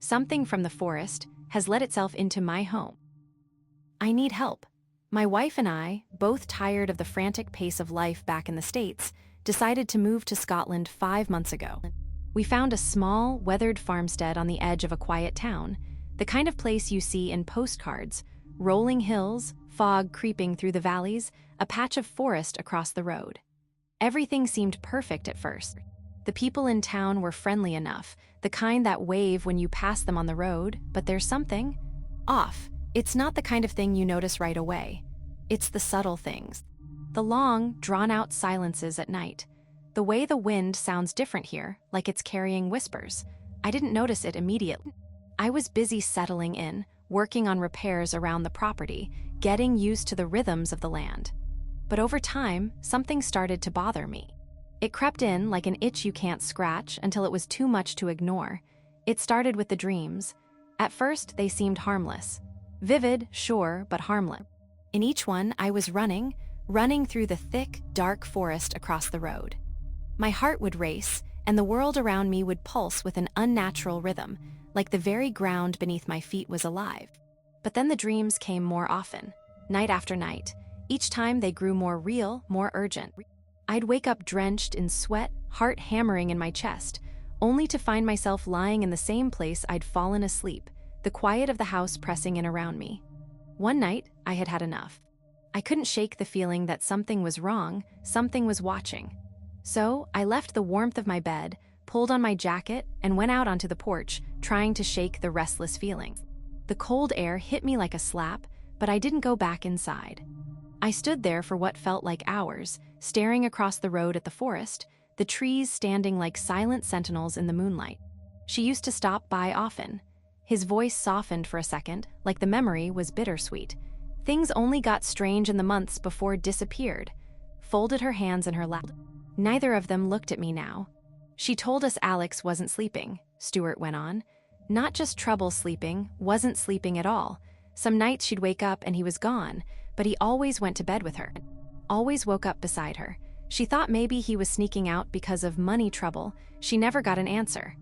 Something from the forest has let itself into my home. I need help. My wife and I, both tired of the frantic pace of life back in the States, decided to move to Scotland 5 months ago. We found a small, weathered farmstead on the edge of a quiet town, the kind of place you see in postcards: rolling hills, fog creeping through the valleys, a patch of forest across the road. Everything seemed perfect at first. The people in town were friendly enough, the kind that wave when you pass them on the road, but there's something off. It's not the kind of thing you notice right away. It's the subtle things. The long, drawn-out silences at night. The way the wind sounds different here, like it's carrying whispers. I didn't notice it immediately. I was busy settling in, working on repairs around the property, getting used to the rhythms of the land. But over time, something started to bother me. It crept in like an itch you can't scratch until it was too much to ignore. It started with the dreams. At first, they seemed harmless. Vivid, sure, but harmless. In each one, I was running through the thick, dark forest across the road. My heart would race, and the world around me would pulse with an unnatural rhythm, like the very ground beneath my feet was alive. But then the dreams came more often, night after night. Each time they grew more real, more urgent. I'd wake up drenched in sweat, heart hammering in my chest, only to find myself lying in the same place I'd fallen asleep, the quiet of the house pressing in around me. One night, I had had enough. I couldn't shake the feeling that something was wrong, something was watching. So, I left the warmth of my bed, pulled on my jacket, and went out onto the porch, trying to shake the restless feeling. The cold air hit me like a slap, but I didn't go back inside. I stood there for what felt like hours, staring across the road at the forest, the trees standing like silent sentinels in the moonlight. She used to stop by often. His voice softened for a second, like the memory was bittersweet. Things only got strange in the months before disappeared. Folded her hands in her lap. Neither of them looked at me now. She told us Alex wasn't sleeping, Stuart went on. Not just trouble sleeping, wasn't sleeping at all. Some nights she'd wake up and he was gone, but he always went to bed with her. Always woke up beside her. She thought maybe he was sneaking out because of money trouble. She never got an answer.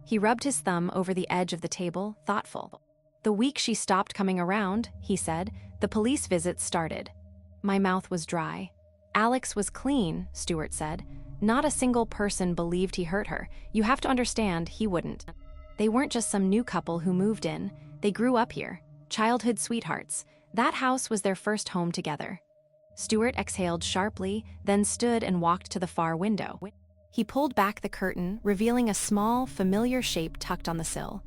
He rubbed his thumb over the edge of the table, thoughtful. The week she stopped coming around, he said, the police visits started. My mouth was dry. Alex was clean, Stuart said. Not a single person believed he hurt her. You have to understand, he wouldn't. They weren't just some new couple who moved in. They grew up here. Childhood sweethearts. That house was their first home together. Stuart exhaled sharply, then stood and walked to the far window. He pulled back the curtain, revealing a small, familiar shape tucked on the sill.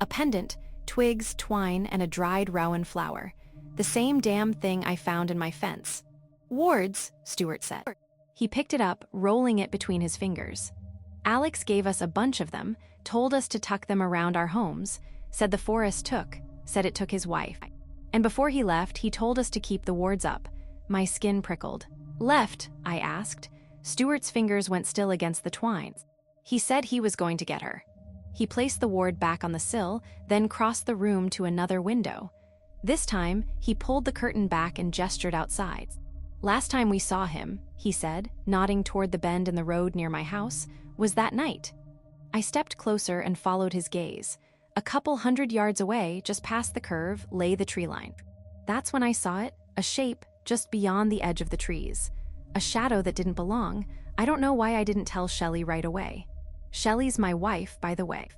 A pendant, twigs, twine, and a dried rowan flower. The same damn thing I found in my fence. Wards, Stuart said. He picked it up, rolling it between his fingers. Alex gave us a bunch of them, told us to tuck them around our homes, said it took his wife. And before he left, he told us to keep the wards up. My skin prickled. Left? I asked. Stuart's fingers went still against the twines. He said he was going to get her. He placed the ward back on the sill, then crossed the room to another window. This time, he pulled the curtain back and gestured outside. Last time we saw him, he said, nodding toward the bend in the road near my house, was that night. I stepped closer and followed his gaze. A couple 100 yards away, just past the curve, lay the tree line. That's when I saw it, a shape just beyond the edge of the trees. A shadow that didn't belong. I don't know why I didn't tell Shelly right away. Shelly's my wife, by the way.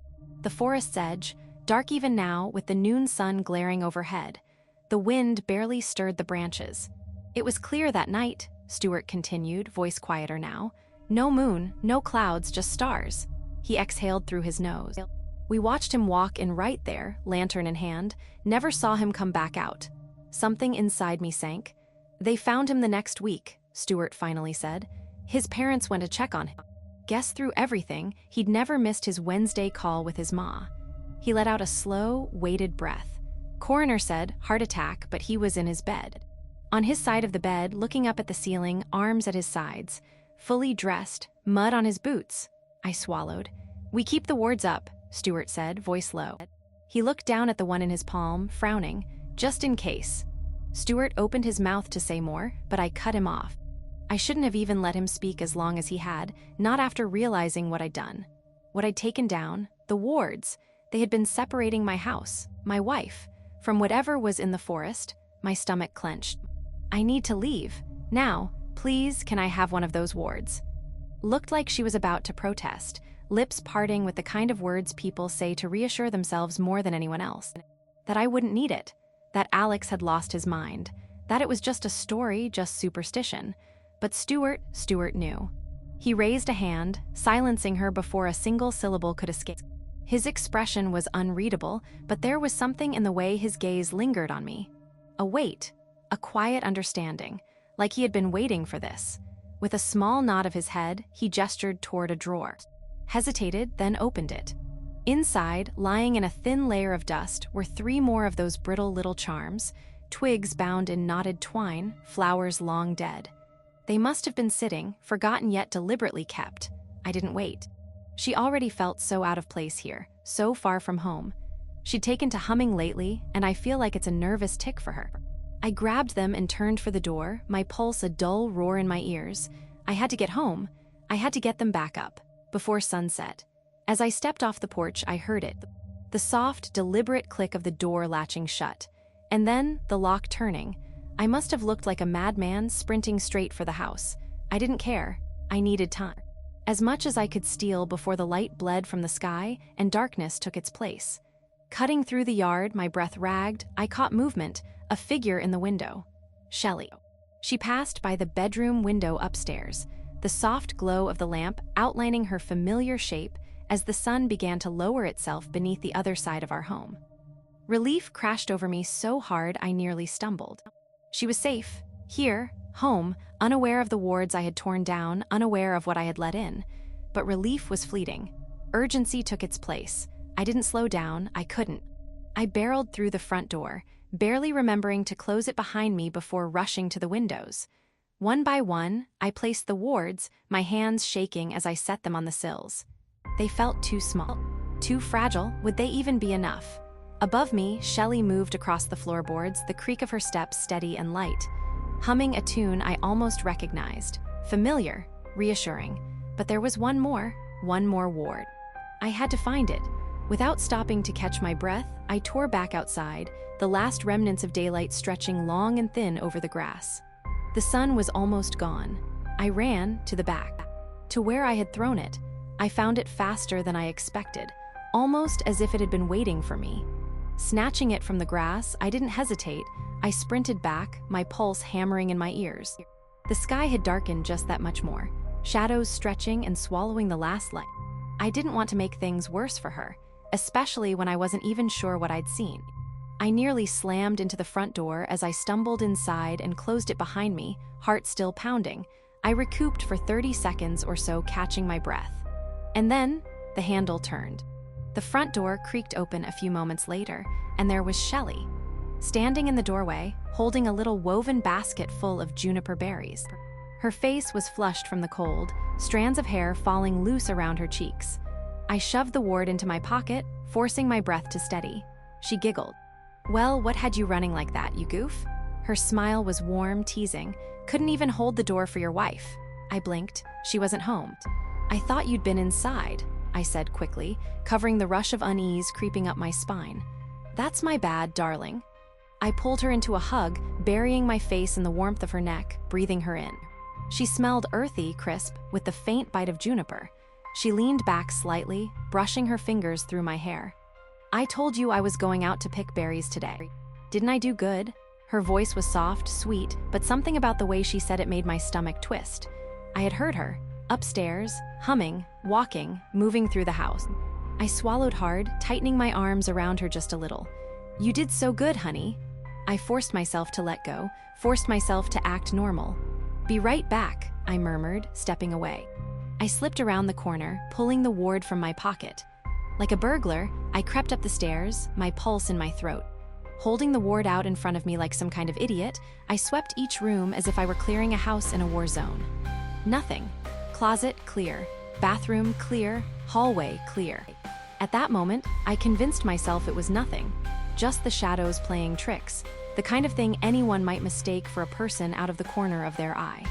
The forest's edge, dark even now with the noon sun glaring overhead. The wind barely stirred the branches. It was clear that night, Stuart continued, voice quieter now. No moon, no clouds, just stars. He exhaled through his nose. We watched him walk in right there, lantern in hand, never saw him come back out. Something inside me sank. They found him the next week, Stuart finally said. His parents went to check on him. Guess through everything, he'd never missed his Wednesday call with his ma. He let out a slow, weighted breath. Coroner said, heart attack, but he was in his bed. On his side of the bed, looking up at the ceiling, arms at his sides. Fully dressed, mud on his boots. I swallowed. We keep the wards up, Stuart said, voice low. He looked down at the one in his palm, frowning, just in case. Stuart opened his mouth to say more, but I cut him off. I shouldn't have even let him speak as long as he had, not after realizing what I'd done. What I'd taken down, the wards. They had been separating my house, my wife, from whatever was in the forest. My stomach clenched. I need to leave. Now, please, can I have one of those wards? Looked like she was about to protest, lips parting with the kind of words people say to reassure themselves more than anyone else. That I wouldn't need it. That Alex had lost his mind. That it was just a story, just superstition. But Stuart knew. He raised a hand, silencing her before a single syllable could escape. His expression was unreadable, but there was something in the way his gaze lingered on me. A weight, a quiet understanding, like he had been waiting for this. With a small nod of his head, he gestured toward a drawer. Hesitated, then opened it. Inside, lying in a thin layer of dust, were 3 more of those brittle little charms, twigs bound in knotted twine, flowers long dead. They must have been sitting, forgotten yet deliberately kept. I didn't wait. She already felt so out of place here, so far from home. She'd taken to humming lately, and I feel like it's a nervous tic for her. I grabbed them and turned for the door, my pulse a dull roar in my ears. I had to get home. I had to get them back up, before sunset. As I stepped off the porch, I heard it. The soft, deliberate click of the door latching shut. And then, the lock turning. I must have looked like a madman sprinting straight for the house. I didn't care. I needed time. As much as I could steal before the light bled from the sky and darkness took its place. Cutting through the yard, my breath ragged, I caught movement, a figure in the window. Shelly. She passed by the bedroom window upstairs, the soft glow of the lamp outlining her familiar shape as the sun began to lower itself beneath the other side of our home. Relief crashed over me so hard I nearly stumbled. She was safe, here, home, unaware of the wards I had torn down, unaware of what I had let in. But relief was fleeting. Urgency took its place. I didn't slow down, I couldn't. I barreled through the front door, barely remembering to close it behind me before rushing to the windows. One by one, I placed the wards, my hands shaking as I set them on the sills. They felt too small, too fragile. Would they even be enough? Above me, Shelly moved across the floorboards, the creak of her steps steady and light. Humming a tune I almost recognized. Familiar, reassuring. But there was one more ward. I had to find it. Without stopping to catch my breath, I tore back outside, the last remnants of daylight stretching long and thin over the grass. The sun was almost gone. I ran to the back, to where I had thrown it. I found it faster than I expected, almost as if it had been waiting for me. Snatching it from the grass, I didn't hesitate. I sprinted back, my pulse hammering in my ears. The sky had darkened just that much more, shadows stretching and swallowing the last light. I didn't want to make things worse for her, especially when I wasn't even sure what I'd seen. I nearly slammed into the front door as I stumbled inside and closed it behind me, heart still pounding. I recouped for 30 seconds or so, catching my breath. And then, the handle turned. The front door creaked open a few moments later, and there was Shelly, standing in the doorway, holding a little woven basket full of juniper berries. Her face was flushed from the cold, strands of hair falling loose around her cheeks. I shoved the ward into my pocket, forcing my breath to steady. She giggled. "Well, what had you running like that, you goof?" Her smile was warm, teasing. "Couldn't even hold the door for your wife." I blinked. She wasn't home. "I thought you'd been inside," I said quickly, covering the rush of unease creeping up my spine. "That's my bad, darling." I pulled her into a hug, burying my face in the warmth of her neck, breathing her in. She smelled earthy, crisp, with the faint bite of juniper. She leaned back slightly, brushing her fingers through my hair. "I told you I was going out to pick berries today. Didn't I do good?" Her voice was soft, sweet, but something about the way she said it made my stomach twist. I had heard her, upstairs, humming, walking, moving through the house. I swallowed hard, tightening my arms around her just a little. "You did so good, honey." I forced myself to let go, forced myself to act normal. "Be right back," I murmured, stepping away. I slipped around the corner, pulling the ward from my pocket. Like a burglar, I crept up the stairs, my pulse in my throat. Holding the ward out in front of me like some kind of idiot, I swept each room as if I were clearing a house in a war zone. Nothing. Closet, clear. Bathroom, clear. Hallway, clear. At that moment, I convinced myself it was nothing. Just the shadows playing tricks, the kind of thing anyone might mistake for a person out of the corner of their eye.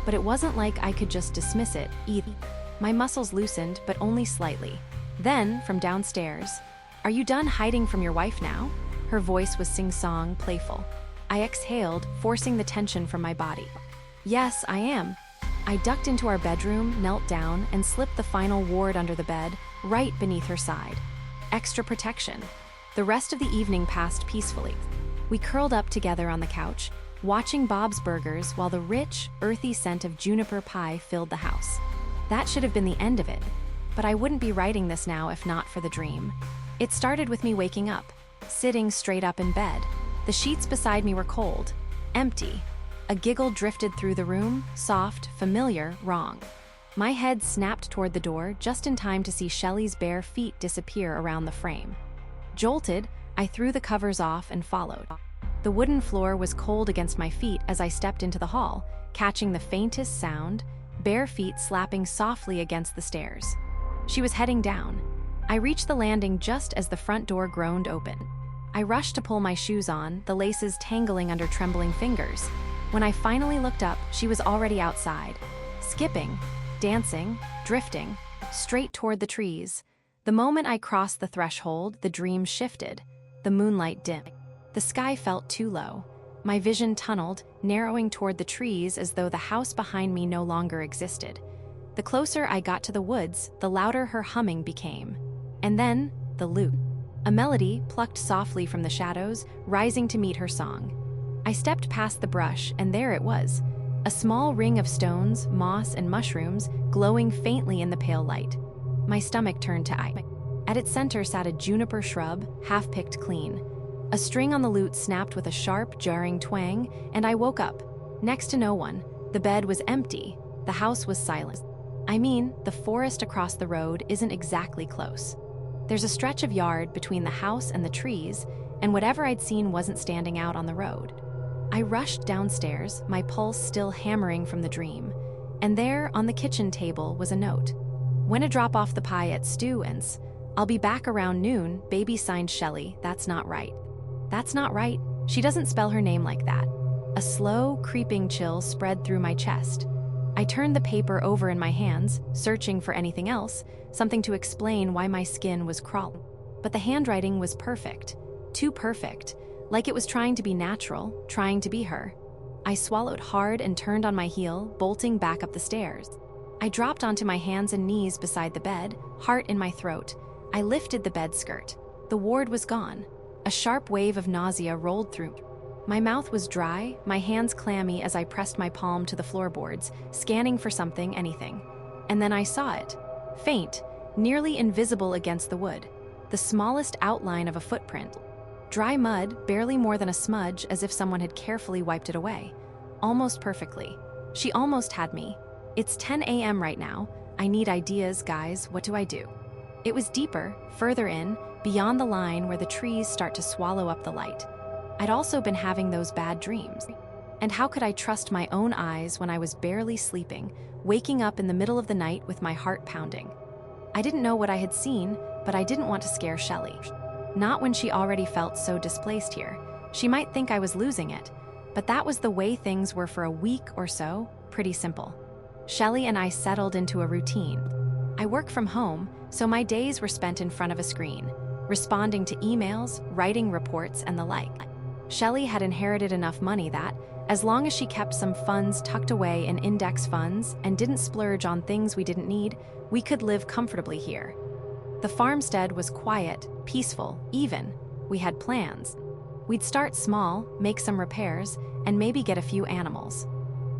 But it wasn't like I could just dismiss it, either. My muscles loosened, but only slightly. Then, from downstairs, Are you done hiding from your wife now? Her voice was sing-song, playful. I exhaled, forcing the tension from my body. Yes, I am. I ducked into our bedroom, knelt down, and slipped the final ward under the bed, right beneath her side. Extra protection. The rest of the evening passed peacefully. We curled up together on the couch, watching Bob's Burgers while the rich, earthy scent of juniper pie filled the house. That should have been the end of it, but I wouldn't be writing this now if not for the dream. It started with me waking up, sitting straight up in bed. The sheets beside me were cold, empty. A giggle drifted through the room, soft, familiar, wrong. My head snapped toward the door just in time to see Shelly's bare feet disappear around the frame. Jolted, I threw the covers off and followed. The wooden floor was cold against my feet as I stepped into the hall, catching the faintest sound, bare feet slapping softly against the stairs. She was heading down. I reached the landing just as the front door groaned open. I rushed to pull my shoes on, the laces tangling under trembling fingers. When I finally looked up, she was already outside, skipping, dancing, drifting, straight toward the trees. The moment I crossed the threshold, the dream shifted. The moonlight dimmed. The sky felt too low. My vision tunneled, narrowing toward the trees as though the house behind me no longer existed. The closer I got to the woods, the louder her humming became. And then, the lute. A melody plucked softly from the shadows, rising to meet her song. I stepped past the brush, and there it was. A small ring of stones, moss, and mushrooms, glowing faintly in the pale light. My stomach turned to ice. At its center sat a juniper shrub, half-picked clean. A string on the lute snapped with a sharp, jarring twang, and I woke up. Next to no one. The bed was empty. The house was silent. I mean, the forest across the road isn't exactly close. There's a stretch of yard between the house and the trees, and whatever I'd seen wasn't standing out on the road. I rushed downstairs, my pulse still hammering from the dream, and there, on the kitchen table, was a note. When to drop off the pie at Stu and's. I'll be back around noon, baby signed Shelly. That's not right. That's not right. She doesn't spell her name like that. A slow, creeping chill spread through my chest. I turned the paper over in my hands, searching for anything else, something to explain why my skin was crawling. But the handwriting was perfect. Too perfect. Like it was trying to be natural, trying to be her. I swallowed hard and turned on my heel, bolting back up the stairs. I dropped onto my hands and knees beside the bed, heart in my throat. I lifted the bed skirt. The ward was gone. A sharp wave of nausea rolled through me. My mouth was dry, my hands clammy as I pressed my palm to the floorboards, scanning for something, anything. And then I saw it. Faint, nearly invisible against the wood. The smallest outline of a footprint. Dry mud, barely more than a smudge, as if someone had carefully wiped it away. Almost perfectly. She almost had me. It's 10 a.m. right now. I need ideas, guys. What do I do? It was deeper, further in, beyond the line where the trees start to swallow up the light. I'd also been having those bad dreams. And how could I trust my own eyes when I was barely sleeping, waking up in the middle of the night with my heart pounding? I didn't know what I had seen, but I didn't want to scare Shelly. Not when she already felt so displaced here. She might think I was losing it, but that was the way things were for a week or so, pretty simple. Shelly and I settled into a routine. I work from home, so my days were spent in front of a screen, responding to emails, writing reports, and the like. Shelly had inherited enough money that, as long as she kept some funds tucked away in index funds and didn't splurge on things we didn't need, we could live comfortably here. The farmstead was quiet, peaceful, even. We had plans. We'd start small, make some repairs, and maybe get a few animals.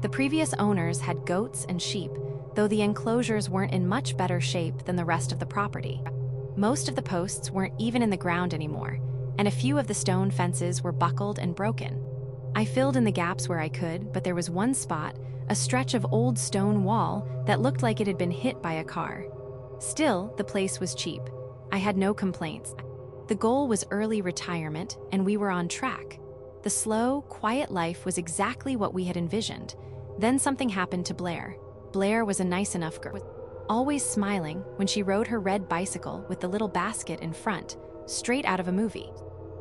The previous owners had goats and sheep, though the enclosures weren't in much better shape than the rest of the property. Most of the posts weren't even in the ground anymore, and a few of the stone fences were buckled and broken. I filled in the gaps where I could, but there was one spot, a stretch of old stone wall, that looked like it had been hit by a car. Still, the place was cheap. I had no complaints. The goal was early retirement, and we were on track. The slow, quiet life was exactly what we had envisioned. Then something happened to Blair. Blair was a nice enough girl, always smiling when she rode her red bicycle with the little basket in front, straight out of a movie.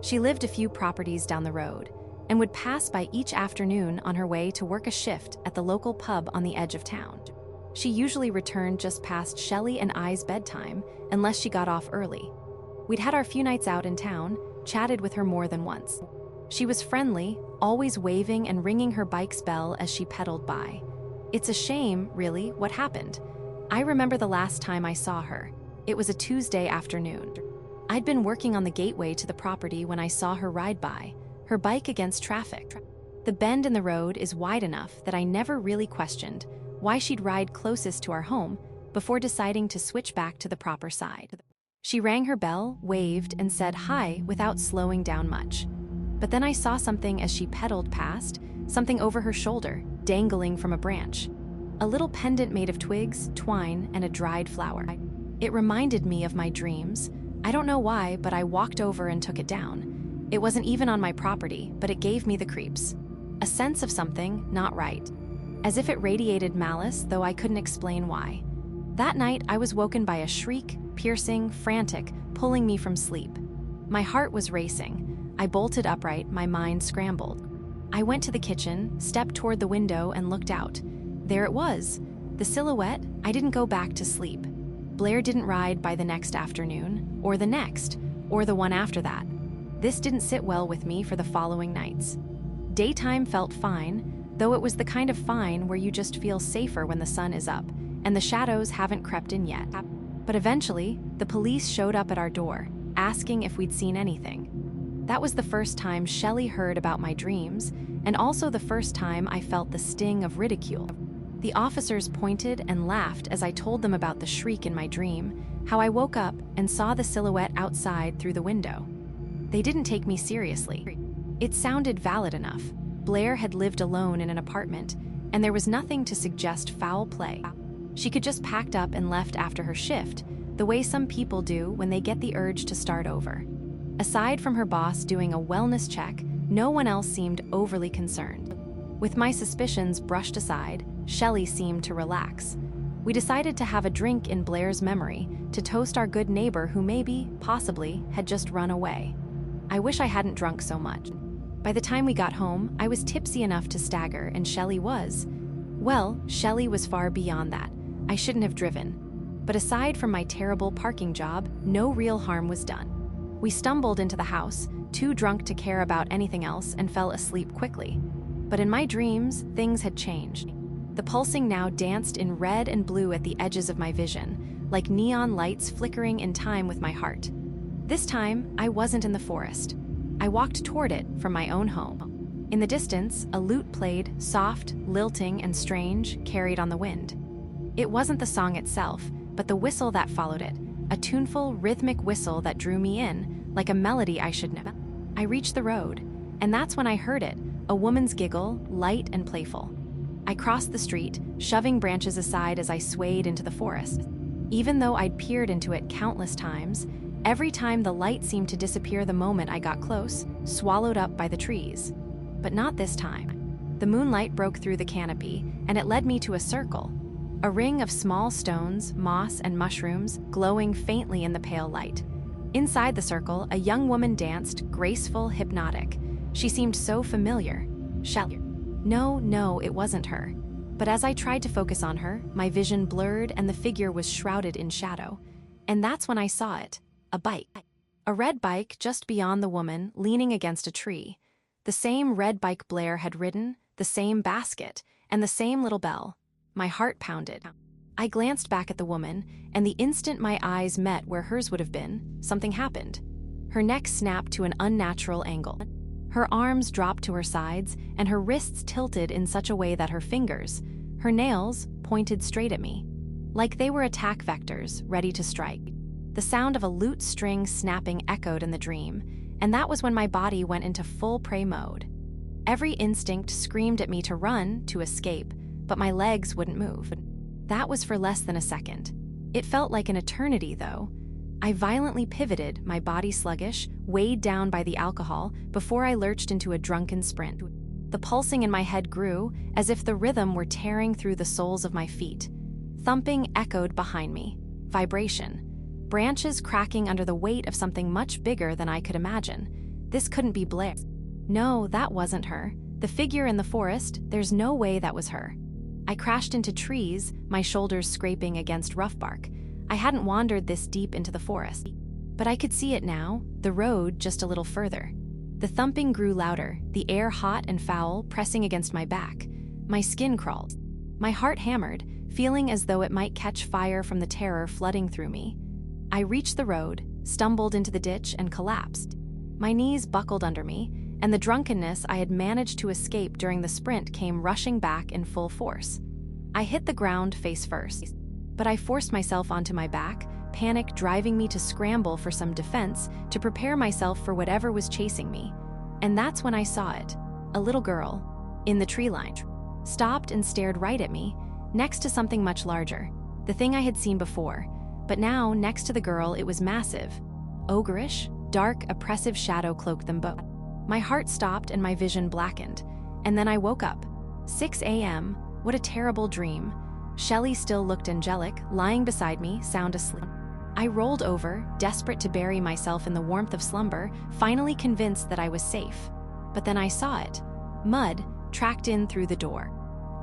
She lived a few properties down the road, and would pass by each afternoon on her way to work a shift at the local pub on the edge of town. She usually returned just past Shelly and I's bedtime, unless she got off early. We'd had our few nights out in town, chatted with her more than once. She was friendly, always waving and ringing her bike's bell as she pedaled by. It's a shame, really, what happened. I remember the last time I saw her. It was a Tuesday afternoon. I'd been working on the gateway to the property when I saw her ride by, her bike against traffic. The bend in the road is wide enough that I never really questioned why she'd ride closest to our home before deciding to switch back to the proper side. She rang her bell, waved, and said hi without slowing down much. But then I saw something as she pedaled past, something over her shoulder, dangling from a branch. A little pendant made of twigs, twine, and a dried flower. It reminded me of my dreams. I don't know why, but I walked over and took it down. It wasn't even on my property, but it gave me the creeps. A sense of something not right. As if it radiated malice, though I couldn't explain why. That night, I was woken by a shriek, piercing, frantic, pulling me from sleep. My heart was racing. I bolted upright, my mind scrambled. I went to the kitchen, stepped toward the window, and looked out. There it was. The silhouette. I didn't go back to sleep. Blair didn't ride by the next afternoon, or the next, or the one after that. This didn't sit well with me for the following nights. Daytime felt fine, though it was the kind of fine where you just feel safer when the sun is up, and the shadows haven't crept in yet. But eventually, the police showed up at our door, asking if we'd seen anything. That was the first time Shelly heard about my dreams, and also the first time I felt the sting of ridicule. The officers pointed and laughed as I told them about the shriek in my dream, how I woke up and saw the silhouette outside through the window. They didn't take me seriously. It sounded valid enough. Blair had lived alone in an apartment, and there was nothing to suggest foul play. She could just packed up and left after her shift, the way some people do when they get the urge to start over. Aside from her boss doing a wellness check, no one else seemed overly concerned. With my suspicions brushed aside, Shelly seemed to relax. We decided to have a drink in Blair's memory to toast our good neighbor who maybe, possibly, had just run away. I wish I hadn't drunk so much. By the time we got home, I was tipsy enough to stagger, and Shelly was. Well, Shelly was far beyond that. I shouldn't have driven. But aside from my terrible parking job, no real harm was done. We stumbled into the house, too drunk to care about anything else, and fell asleep quickly. But in my dreams, things had changed. The pulsing now danced in red and blue at the edges of my vision, like neon lights flickering in time with my heart. This time, I wasn't in the forest. I walked toward it from my own home. In the distance, a lute played, soft, lilting, and strange, carried on the wind. It wasn't the song itself, but the whistle that followed it, a tuneful, rhythmic whistle that drew me in, like a melody I should know. I reached the road, and that's when I heard it, a woman's giggle, light and playful. I crossed the street, shoving branches aside as I swayed into the forest. Even though I'd peered into it countless times, every time the light seemed to disappear the moment I got close, swallowed up by the trees. But not this time. The moonlight broke through the canopy, and it led me to a circle. A ring of small stones, moss, and mushrooms glowing faintly in the pale light. Inside the circle, a young woman danced, graceful, hypnotic. She seemed so familiar. Shelly. No, it wasn't her. But as I tried to focus on her, my vision blurred and the figure was shrouded in shadow. And that's when I saw it. A bike. A red bike just beyond the woman, leaning against a tree. The same red bike Blair had ridden, the same basket, and the same little bell. My heart pounded. I glanced back at the woman, and the instant my eyes met where hers would have been, something happened. Her neck snapped to an unnatural angle. Her arms dropped to her sides, and her wrists tilted in such a way that her fingers, her nails, pointed straight at me. Like they were attack vectors, ready to strike. The sound of a lute string snapping echoed in the dream, and that was when my body went into full prey mode. Every instinct screamed at me to run, to escape, but my legs wouldn't move. That was for less than a second. It felt like an eternity, though. I violently pivoted, my body sluggish, weighed down by the alcohol, before I lurched into a drunken sprint. The pulsing in my head grew, as if the rhythm were tearing through the soles of my feet. Thumping echoed behind me. Vibration. Branches cracking under the weight of something much bigger than I could imagine. This couldn't be Blair. No, that wasn't her. The figure in the forest, there's no way that was her. I crashed into trees, my shoulders scraping against rough bark. I hadn't wandered this deep into the forest. But I could see it now, the road just a little further. The thumping grew louder, the air hot and foul, pressing against my back. My skin crawled. My heart hammered, feeling as though it might catch fire from the terror flooding through me. I reached the road, stumbled into the ditch, and collapsed. My knees buckled under me, and the drunkenness I had managed to escape during the sprint came rushing back in full force. I hit the ground face first, but I forced myself onto my back, panic driving me to scramble for some defense to prepare myself for whatever was chasing me. And that's when I saw it. A little girl, in the tree line, stopped and stared right at me, next to something much larger, the thing I had seen before. But now, next to the girl, it was massive. Ogreish, dark, oppressive shadow cloaked them both. My heart stopped and my vision blackened. And then I woke up. 6 a.m., what a terrible dream. Shelly still looked angelic, lying beside me, sound asleep. I rolled over, desperate to bury myself in the warmth of slumber, finally convinced that I was safe. But then I saw it. Mud tracked in through the door.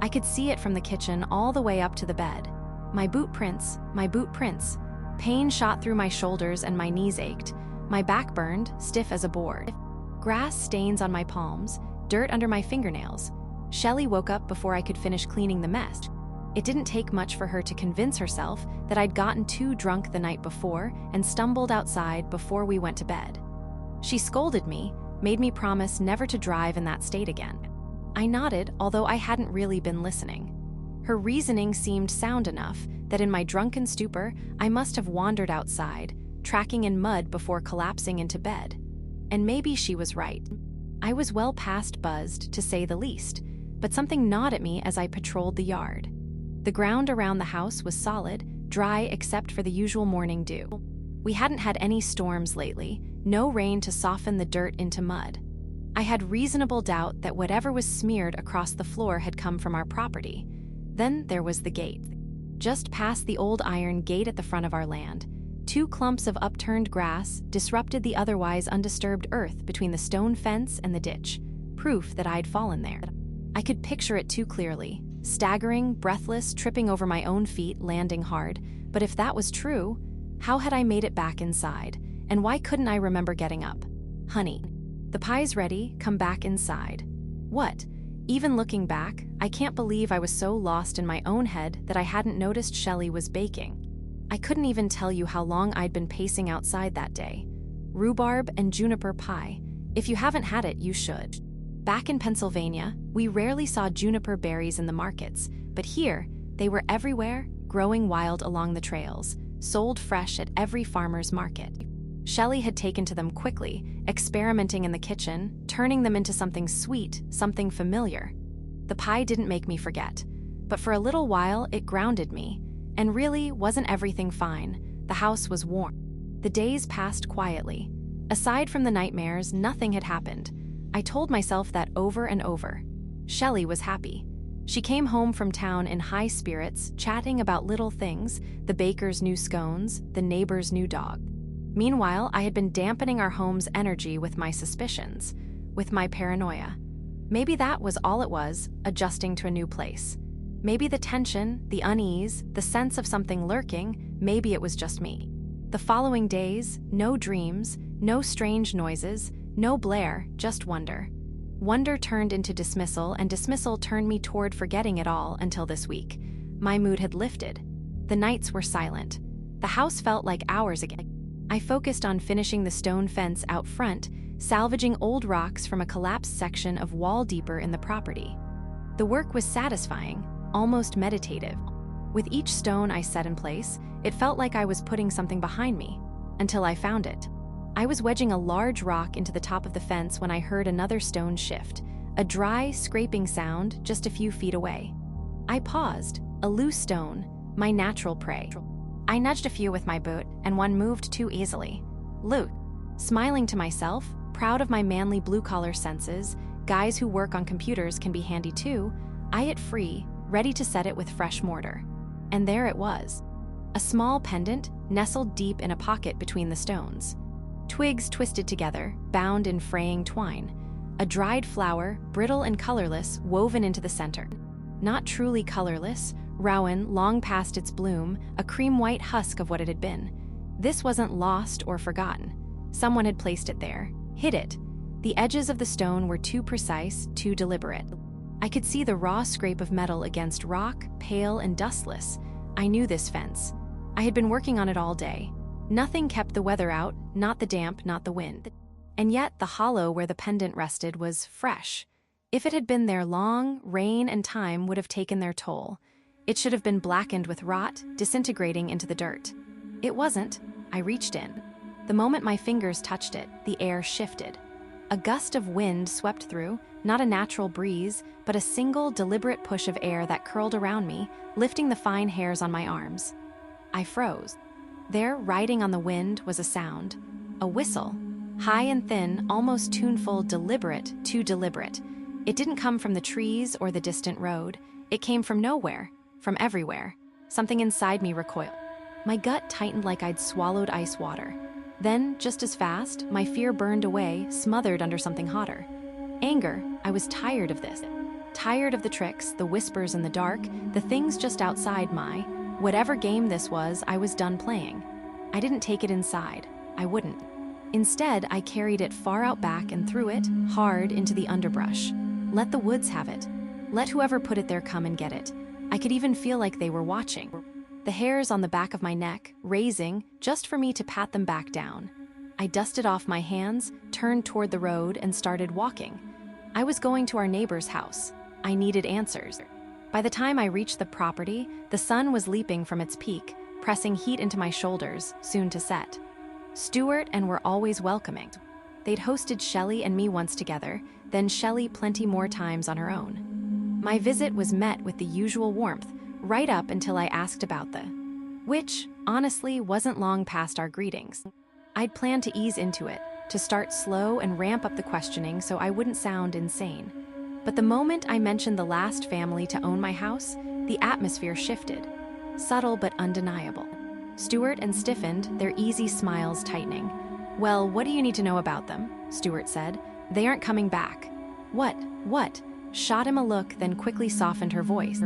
I could see it from the kitchen all the way up to the bed. My boot prints, my boot prints. Pain shot through my shoulders and my knees ached. My back burned, stiff as a board. Grass stains on my palms, dirt under my fingernails. Shelly woke up before I could finish cleaning the mess. It didn't take much for her to convince herself that I'd gotten too drunk the night before and stumbled outside before we went to bed. She scolded me, made me promise never to drive in that state again. I nodded, although I hadn't really been listening. Her reasoning seemed sound enough that in my drunken stupor, I must have wandered outside, tracking in mud before collapsing into bed. And maybe she was right. I was well past buzzed, to say the least, but something gnawed at me as I patrolled the yard. The ground around the house was solid, dry except for the usual morning dew. We hadn't had any storms lately, no rain to soften the dirt into mud. I had reasonable doubt that whatever was smeared across the floor had come from our property. Then there was the gate. Just past the old iron gate at the front of our land, 2 clumps of upturned grass disrupted the otherwise undisturbed earth between the stone fence and the ditch, proof that I'd fallen there. I could picture it too clearly. Staggering, breathless, tripping over my own feet, landing hard. But if that was true, how had I made it back inside? And why couldn't I remember getting up? Honey, the pie's ready, come back inside. What? Even looking back, I can't believe I was so lost in my own head that I hadn't noticed Shelly was baking. I couldn't even tell you how long I'd been pacing outside that day. Rhubarb and juniper pie. If you haven't had it, you should. Back in Pennsylvania, we rarely saw juniper berries in the markets, but here, they were everywhere, growing wild along the trails, sold fresh at every farmer's market. Shelly had taken to them quickly, experimenting in the kitchen, turning them into something sweet, something familiar. The pie didn't make me forget, but for a little while it grounded me. And really, wasn't everything fine? The house was warm. The days passed quietly. Aside from the nightmares, nothing had happened. I told myself that over and over. Shelly was happy. She came home from town in high spirits, chatting about little things, the baker's new scones, the neighbor's new dog. Meanwhile, I had been dampening our home's energy with my suspicions, with my paranoia. Maybe that was all it was, adjusting to a new place. Maybe the tension, the unease, the sense of something lurking, maybe it was just me. The following days, no dreams, no strange noises, no Blair, just wonder. Wonder turned into dismissal, and dismissal turned me toward forgetting it all until this week. My mood had lifted. The nights were silent. The house felt like hours ago. I focused on finishing the stone fence out front, salvaging old rocks from a collapsed section of wall deeper in the property. The work was satisfying, almost meditative. With each stone I set in place, it felt like I was putting something behind me, until I found it. I was wedging a large rock into the top of the fence when I heard another stone shift, a dry, scraping sound just a few feet away. I paused, a loose stone, my natural prey. I nudged a few with my boot, and one moved too easily. Loot. Smiling to myself, proud of my manly blue-collar senses, guys who work on computers can be handy too, I it free, ready to set it with fresh mortar. And there it was. A small pendant, nestled deep in a pocket between the stones. Twigs twisted together, bound in fraying twine. A dried flower, brittle and colorless, woven into the center. Not truly colorless, rowan, long past its bloom, a cream-white husk of what it had been. This wasn't lost or forgotten. Someone had placed it there, hid it. The edges of the stone were too precise, too deliberate. I could see the raw scrape of metal against rock, pale and dustless. I knew this fence. I had been working on it all day. Nothing kept the weather out, not the damp, not the wind. And yet the hollow where the pendant rested was fresh. If it had been there long, rain and time would have taken their toll. It should have been blackened with rot, disintegrating into the dirt. It wasn't. I reached in. The moment my fingers touched it, the air shifted. A gust of wind swept through, not a natural breeze, but a single, deliberate push of air that curled around me, lifting the fine hairs on my arms. I froze. There, riding on the wind, was a sound. A whistle. High and thin, almost tuneful, deliberate, too deliberate. It didn't come from the trees or the distant road. It came from nowhere, from everywhere. Something inside me recoiled. My gut tightened like I'd swallowed ice water. Then, just as fast, my fear burned away, smothered under something hotter. Anger. I was tired of this. Tired of the tricks, the whispers in the dark, the things just outside whatever game this was, I was done playing. I didn't take it inside. I wouldn't. Instead, I carried it far out back and threw it, hard, into the underbrush. Let the woods have it. Let whoever put it there come and get it. I could even feel like they were watching. The hairs on the back of my neck, raising, just for me to pat them back down. I dusted off my hands, turned toward the road, and started walking. I was going to our neighbor's house. I needed answers. By the time I reached the property, the sun was leaping from its peak, pressing heat into my shoulders, soon to set. Stuart and were always welcoming. They'd hosted Shelly and me once together, then Shelly plenty more times on her own. My visit was met with the usual warmth, right up until I asked about which, honestly, wasn't long past our greetings. I'd planned to ease into it, to start slow and ramp up the questioning so I wouldn't sound insane. But the moment I mentioned the last family to own my house, the atmosphere shifted. Subtle but undeniable. Stuart and stiffened, their easy smiles tightening. "Well, what do you need to know about them?" Stuart said. "They aren't coming back." What? Shot him a look, then quickly softened her voice.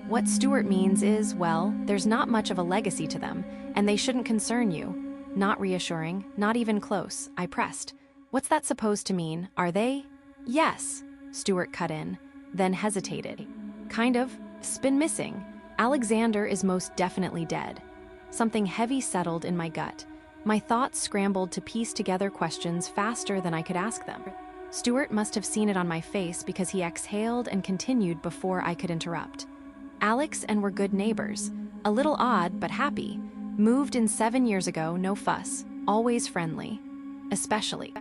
"What Stuart means is, well, there's not much of a legacy to them, and they shouldn't concern you." Not reassuring, not even close, I pressed. "What's that supposed to mean? Are they?" "Yes," Stuart cut in, then hesitated. "Kind of. Been missing. Alexander is most definitely dead." Something heavy settled in my gut. My thoughts scrambled to piece together questions faster than I could ask them. Stuart must have seen it on my face because he exhaled and continued before I could interrupt. "Alex and were good neighbors. A little odd, but happy. Moved in 7 years ago, no fuss. Always friendly. Especially."